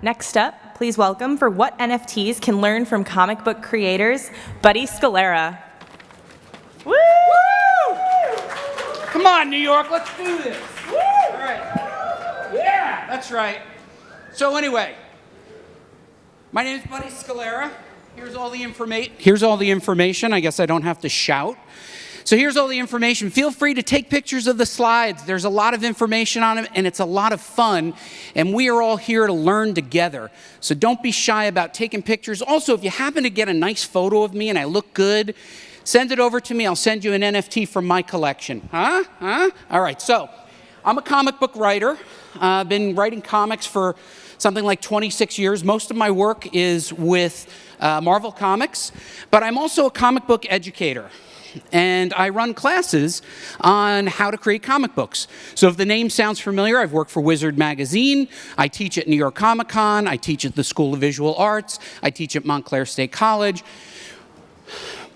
Next up, please welcome for what NFTs can learn from comic book creators, Buddy Scalera. Woo! Come on, New York, let's do this. Woo! All right. Yeah, that's right. So anyway, my name is Buddy Scalera. Here's all the information. I guess I don't have to shout. So here's all the information. Feel free to take pictures of the slides. There's a lot of information on them, and it's a lot of fun. And we are all here to learn together. So don't be shy about taking pictures. Also, if you happen to get a nice photo of me and I look good, send it over to me. I'll send you an NFT from my collection. Huh? All right, so I'm a comic book writer. I've been writing comics for something like 26 years. Most of my work is with Marvel Comics, but I'm also a comic book educator. And I run classes on how to create comic books. So if the name sounds familiar, I've worked for Wizard Magazine. I teach at New York Comic Con. I teach at the School of Visual Arts. I teach at Montclair State College.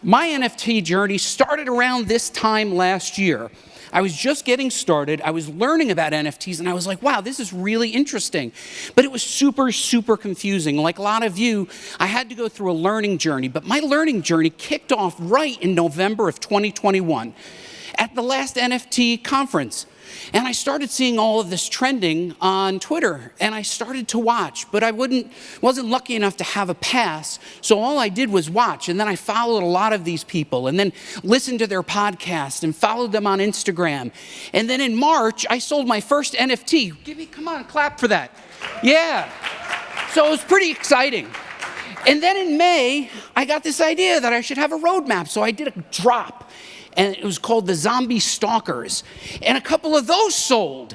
My NFT journey started around this time last year. I was just getting started. I was learning about NFTs, and I was like, wow, this is really interesting. But it was super, super confusing. Like a lot of you, I had to go through a learning journey. But my learning journey kicked off right in November of 2021 at the last NFT conference. And I started seeing all of this trending on Twitter, and I started to watch, but I wasn't lucky enough to have a pass, so all I did was watch, and then I followed a lot of these people, and then listened to their podcast, and followed them on Instagram. And then in March, I sold my first NFT. Come on, clap for that. Yeah. So it was pretty exciting. And then in May, I got this idea that I should have a roadmap, so I did a drop. And it was called the Zombie Stalkers. And a couple of those sold.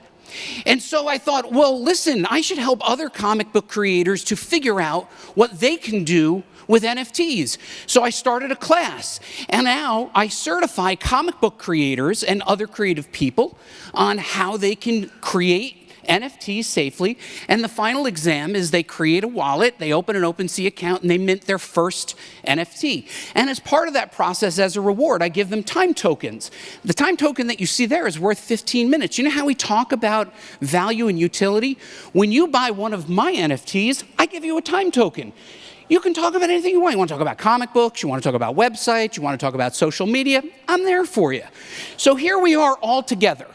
And so I thought, well, listen, I should help other comic book creators to figure out what they can do with NFTs. So I started a class. And now I certify comic book creators and other creative people on how they can create NFTs safely, and the final exam is they create a wallet, they open an OpenSea account, and they mint their first NFT. And as part of that process, as a reward, I give them time tokens. The time token that you see there is worth 15 minutes. You know how we talk about value and utility? When you buy one of my NFTs, I give you a time token. You can talk about anything you want. You want to talk about comic books, you want to talk about websites, you want to talk about social media, I'm there for you. So here we are all together.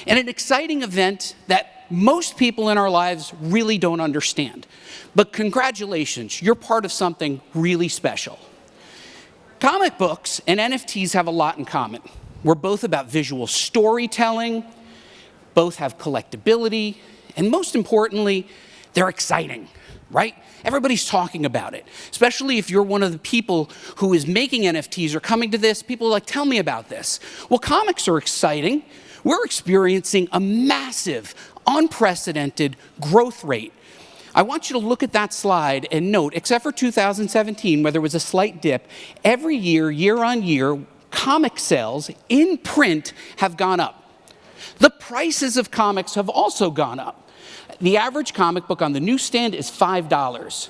And an exciting event that most people in our lives really don't understand. But congratulations, you're part of something really special. Comic books and NFTs have a lot in common. We're both about visual storytelling, both have collectability, and most importantly, they're exciting, right? Everybody's talking about it, especially if you're one of the people who is making NFTs or coming to this. People are like, tell me about this. Well, comics are exciting. We're experiencing a massive, unprecedented growth rate. I want you to look at that slide and note, except for 2017, where there was a slight dip, every year, year on year, comic sales in print have gone up. The prices of comics have also gone up. The average comic book on the newsstand is $5.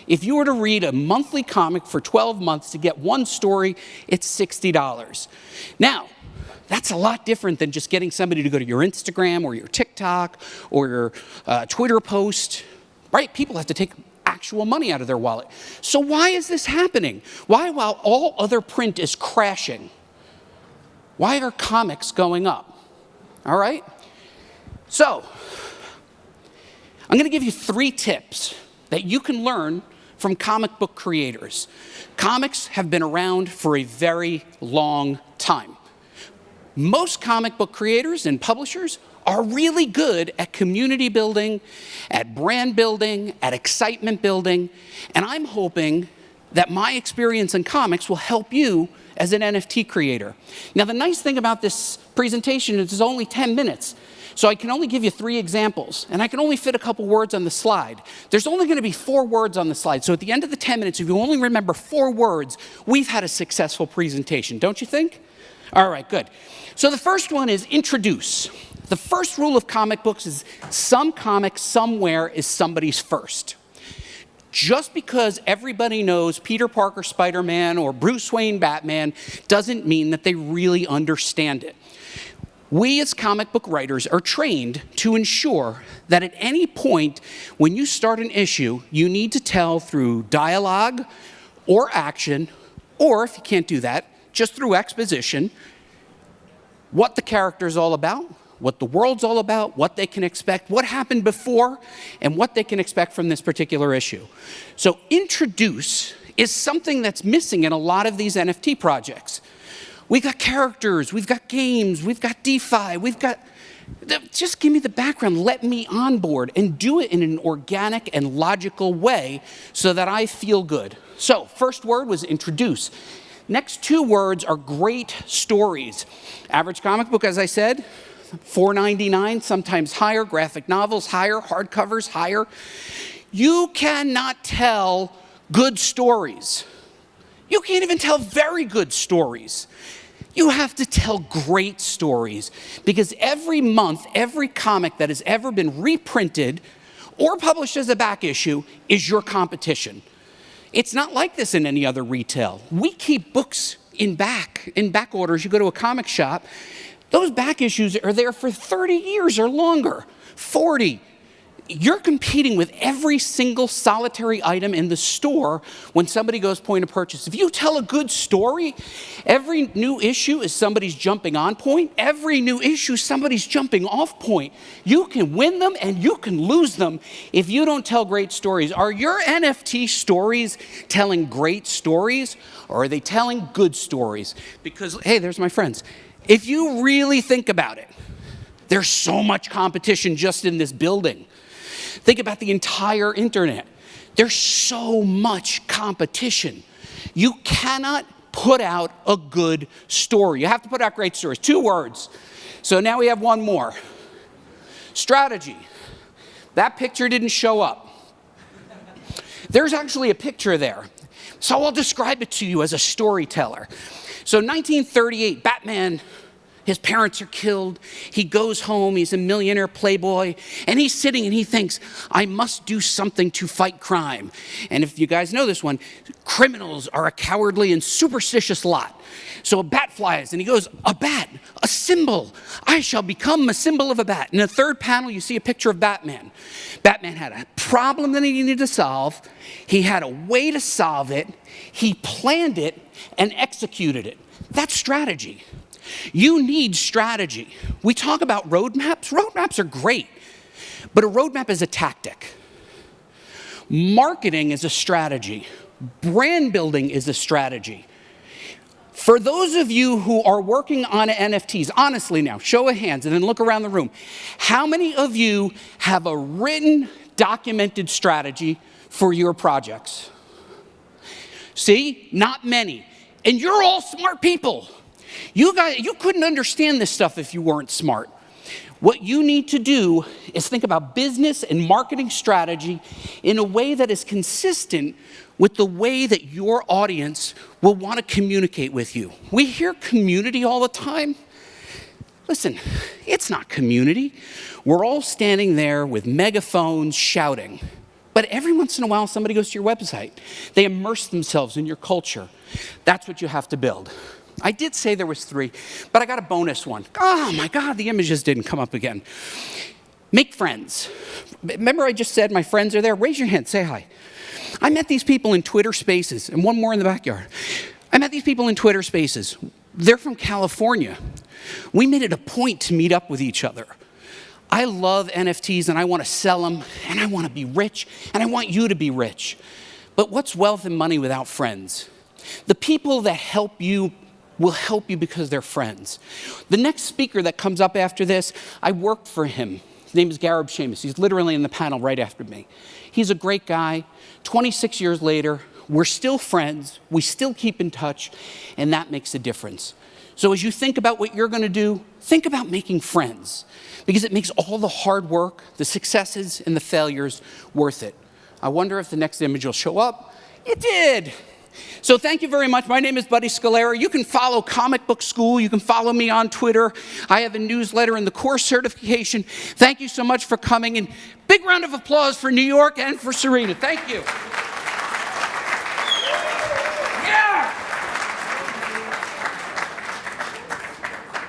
If you were to read a monthly comic for 12 months to get one story, it's $60. Now, that's a lot different than just getting somebody to go to your Instagram or your TikTok or your Twitter post, right? People have to take actual money out of their wallet. So why is this happening? Why, while all other print is crashing, why are comics going up? All right? So I'm going to give you 3 tips that you can learn from comic book creators. Comics have been around for a very long time. Most comic book creators and publishers are really good at community building, at brand building, at excitement building, and I'm hoping that my experience in comics will help you as an NFT creator. Now, the nice thing about this presentation is it's only 10 minutes, so I can only give you 3 examples, and I can only fit a couple words on the slide. There's only going to be 4 words on the slide, so at the end of the 10 minutes, if you only remember 4 words, we've had a successful presentation, don't you think? All right, good. So the first one is introduce. The first rule of comic books is some comic somewhere is somebody's first. Just because everybody knows Peter Parker Spider-Man or Bruce Wayne Batman doesn't mean that they really understand it. We as comic book writers are trained to ensure that at any point when you start an issue, you need to tell through dialogue or action, or if you can't do that, just through exposition, what the character is all about, what the world's all about, what they can expect, what happened before, and what they can expect from this particular issue. So introduce is something that's missing in a lot of these NFT projects. We've got characters, we've got games, we've got DeFi, just give me the background, let me on board, and do it in an organic and logical way so that I feel good. So, first word was introduce. Next two words are great stories. Average comic book, as I said, $4.99, sometimes higher, graphic novels higher, hardcovers higher. You cannot tell good stories. You can't even tell very good stories. You have to tell great stories, because every month, every comic that has ever been reprinted or published as a back issue is your competition. It's not like this in any other retail. We keep books in back orders. You go to a comic shop, those back issues are there for 30 years or longer, 40. You're competing with every single solitary item in the store when somebody goes point of purchase. If you tell a good story, every new issue is somebody's jumping on point. Every new issue, somebody's jumping off point. You can win them and you can lose them if you don't tell great stories. Are your NFT stories telling great stories, or are they telling good stories? Because, hey, there's my friends. If you really think about it, there's so much competition just in this building. Think about the entire internet. There's so much competition. You cannot put out a good story. You have to put out great stories. Two words. So now we have one more. Strategy. That picture didn't show up. There's actually a picture there. So I'll describe it to you as a storyteller. So 1938, Batman, his parents are killed. He goes home. He's a millionaire playboy. And he's sitting and he thinks, I must do something to fight crime. And if you guys know this one, criminals are a cowardly and superstitious lot. So a bat flies and he goes, a bat, a symbol. I shall become a symbol of a bat. In the third panel, you see a picture of Batman. Batman had a problem that he needed to solve. He had a way to solve it. He planned it and executed it. That's strategy. You need strategy. We talk about roadmaps. Roadmaps are great, but a roadmap is a tactic. Marketing is a strategy. Brand building is a strategy. For those of you who are working on NFTs, honestly now, show of hands and then look around the room. How many of you have a written, documented strategy for your projects? See, not many. And you're all smart people. You couldn't understand this stuff if you weren't smart. What you need to do is think about business and marketing strategy in a way that is consistent with the way that your audience will want to communicate with you. We hear community all the time. Listen, it's not community. We're all standing there with megaphones shouting. But every once in a while, somebody goes to your website. They immerse themselves in your culture. That's what you have to build. I did say there was 3, but I got a bonus one. Oh my God, the images didn't come up again. Make friends. Remember I just said my friends are there? Raise your hand, say hi. I met these people in Twitter Spaces, and one more in the backyard. I met these people in Twitter Spaces. They're from California. We made it a point to meet up with each other. I love NFTs, and I want to sell them, and I want to be rich, and I want you to be rich. But what's wealth and money without friends? The people that help you will help you because they're friends. The next speaker that comes up after this, I worked for him. His name is Gareb Shamus. He's literally in the panel right after me. He's a great guy. 26 years later, we're still friends. We still keep in touch, and that makes a difference. So as you think about what you're going to do, think about making friends, because it makes all the hard work, the successes, and the failures worth it. I wonder if the next image will show up. It did. So thank you very much. My name is Buddy Scalera. You can follow Comic Book School. You can follow me on Twitter. I have a newsletter and the course certification. Thank you so much for coming. And big round of applause for New York and for Serena. Thank you.